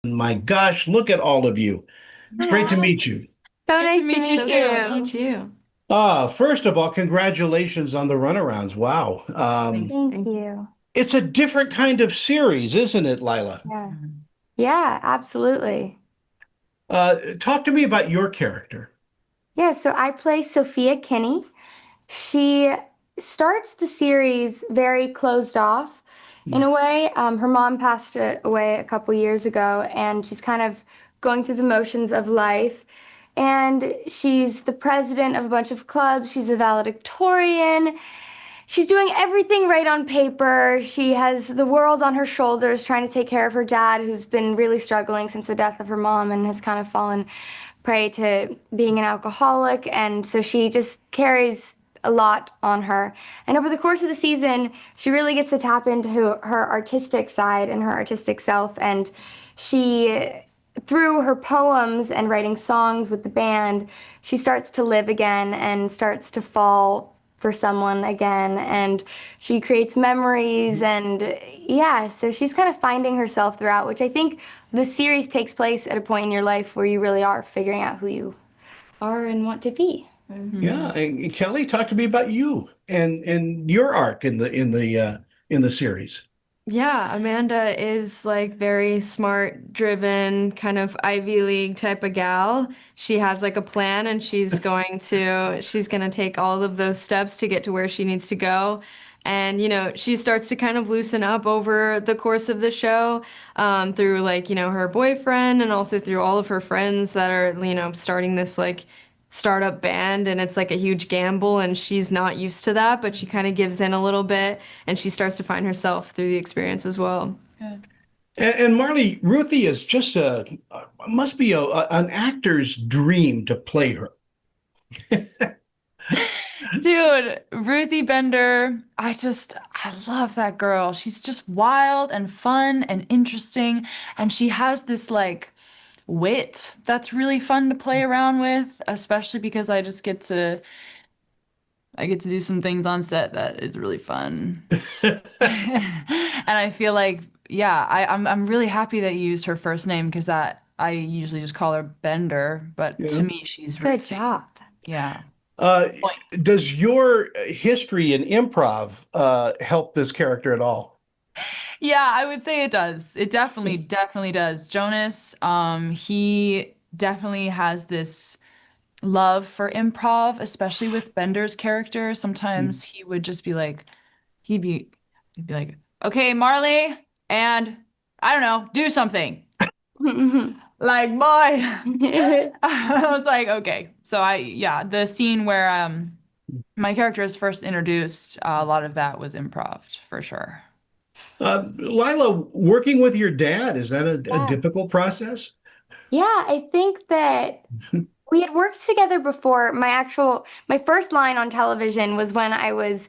My gosh, look at all of you. It's great to meet you. So Good to nice to meet you meet too. you. Me too. First of all, congratulations on the Runarounds. Wow. Thank Thank you. you. It's a different kind of series, isn't it, Lilah? Yeah. Yeah, absolutely. Talk to me about your character. Yeah, so I play Sophia Kinney. She starts the series very closed off in a way. Her mom passed away a couple years ago, and she's kind of going through the motions of life. And she's the president of a bunch of clubs. She's a valedictorian. She's doing everything right on paper. She has the world on her shoulders trying to take care of her dad, who's been really struggling since the death of her mom and has kind of fallen prey to being an alcoholic. And so she just carries a lot on her. And over the course of the season, she really gets to tap into her artistic side and her artistic self. And she, through her poems and writing songs with the band, she starts to live again and starts to fall for someone again. And she creates memories. And yeah, so she's kind of finding herself throughout, which I think the series takes place at a point in your life where you really are figuring out who you are and want to be. Yeah, Mhm. and Kelly, talk to me about you and your arc in the series. Yeah, Amanda is like very smart, driven, kind of Ivy League type of gal. She has like a plan and she's going to take all of those steps to get to where she needs to go. And, she starts to kind of loosen up over the course of the show, through like, her boyfriend and also through all of her friends that are, starting this like startup band, and it's like a huge gamble, and she's not used to that, but she kind of gives in a little bit, and she starts to find herself through the experience as well. Good. And Marley, Ruthie is just must be an actor's dream to play her. Dude, Ruthie Bender, I love that girl. She's just wild and fun and interesting. And she has this like wit that's really fun to play around with, especially because I get to do some things on set that is really fun. And I feel like, yeah, I'm really happy that you used her first name because that I usually just call her Bender, but to Yeah. me she's Good Ruthie. job. Yeah. Uh, Point. does your history in improv help this character at all? Yeah, I would say it does. It definitely does. Jonas, he definitely has this love for improv, especially with Bender's character. Sometimes he would just be like, he'd be, he'd be like, okay, Marley, and I don't know, do something. Like, boy. I was like, okay. So yeah, the scene where my character is first introduced, a lot of that was improv for sure. Lila, working with your dad, is that a Yeah. difficult process? Yeah, I think that we had worked together before. My first line on television was when I was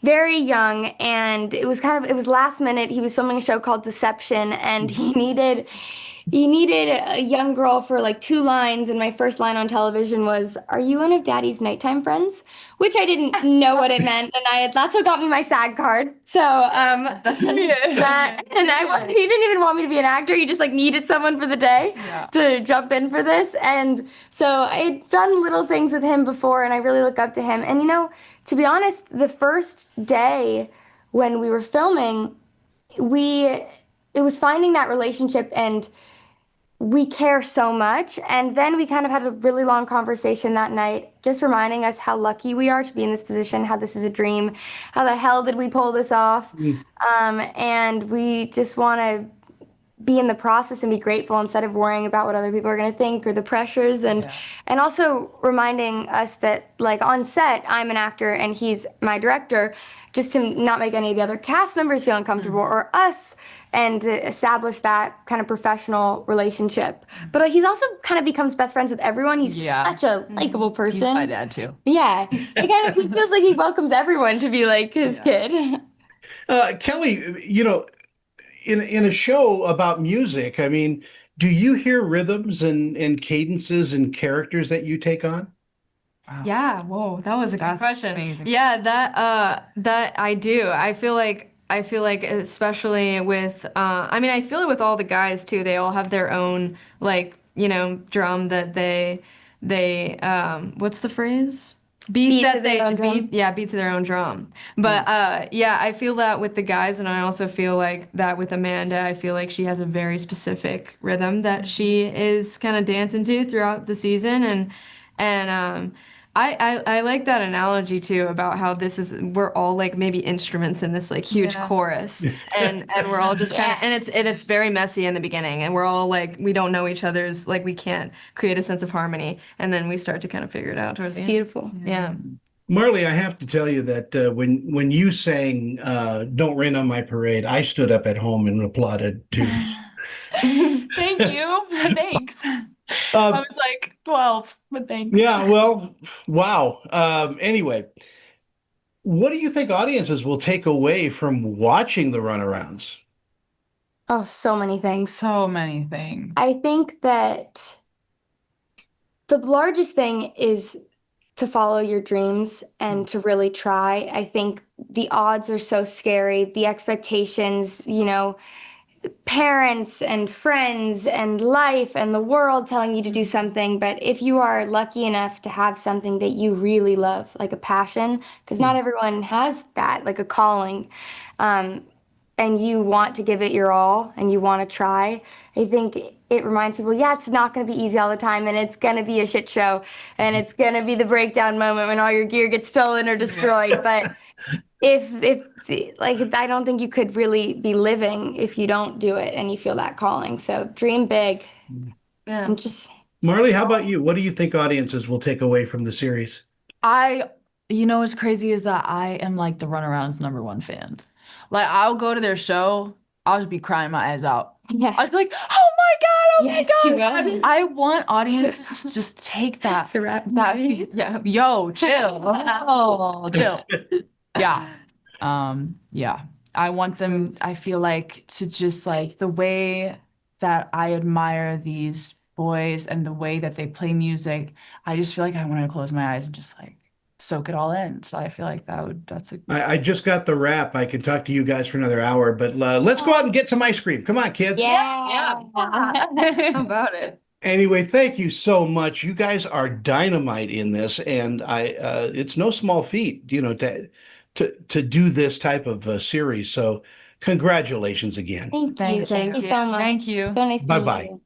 very young, and it was last minute. He was filming a show called Deception, and he needed a young girl for like two lines, and my first line on television was, "Are you one of Daddy's nighttime friends?" Which I didn't know what it meant, and that's what got me my SAG card. So Yeah. he didn't even want me to be an actor. He just like needed someone for the day Yeah. to jump in for this, and so I'd done little things with him before, and I really look up to him. And to be honest, the first day when we were filming, we it was finding that relationship, and we care so much. And then we kind of had a really long conversation that night, just reminding us how lucky we are to be in this position, how this is a dream, how the hell did we pull this off? And we just want to be in the process and be grateful instead of worrying about what other people are going to think or the pressures, Yeah. and also reminding us that like on set I'm an actor and he's my director, just to not make any of the other cast members feel uncomfortable or us, and to establish that kind of professional relationship. But he's also kind of becomes best friends with everyone. He's just Yeah. such a likable He's my person. dad too. Yeah, he feels like he welcomes everyone to be like his Yeah. kid. Kelly, in a show about music, I mean, do you hear rhythms and cadences and characters that you take on? Wow. Yeah, whoa, that was a good That's question. amazing. Yeah, that I do. I feel like I feel like especially with I mean I feel it with all the guys too. They all have their own like, drum that they what's the phrase? Beat to their own drum. beat, yeah, beat to their own drum. But yeah, I feel that with the guys, and I also feel like that with Amanda. I feel like she has a very specific rhythm that she is kind of dancing to throughout the season, and I like that analogy too about how we're all like maybe instruments in this like huge Yeah. chorus, and we're all just kind of, and it's very messy in the beginning, and we're all like we don't know each other's, like we can't create a sense of harmony, and then we start to kind of figure it out towards the end. Beautiful. Yeah. Marley, I have to tell you that when you sang "Don't Rain on My Parade," I stood up at home and applauded too. Thank you. Thanks. I Uh, was like 12, but thanks. yeah, well, wow. Anyway, what do you think audiences will take away from watching the runarounds? Oh, so many things. So many things. I think that the largest thing is to follow your dreams and to really try. I think the odds are so scary, the expectations, parents and friends and life and the world telling you to do something. But if you are lucky enough to have something that you really love, like a passion, because not everyone has that, like a calling, and you want to give it your all and you want to try, I think it reminds people, yeah, it's not going to be easy all the time, and it's going to be a shit show, and it's going to be the breakdown moment when all your gear gets stolen or destroyed. But if like, I don't think you could really be living if you don't do it and you feel that calling. So dream big Yeah. and just Marley, how about you? What do you think audiences will take away from the series? What's crazy is that I am like the Runarounds #1 fan. Like, I'll go to their show, I'll just be crying my eyes out. yeah. I'll just be like, oh my God, oh Yes, my you God. will. I want audiences to just take that. Yeah. Yo, chill. Oh, chill. Yeah. Yeah. I want them, I feel like, to just like the way that I admire these boys and the way that they play music, I just feel like I want to close my eyes and just like soak it all in. So I feel like that's a I just got the wrap. I could talk to you guys for another hour, but let's go out and get some ice cream. Come on, kids. Yeah. How about it? Anyway, thank you so much. You guys are dynamite in this, and it's no small feat, to do this type of series. So, congratulations again. Thank you. Thank Thank you you. so much. Thank you. So nice to meet Bye-bye. you.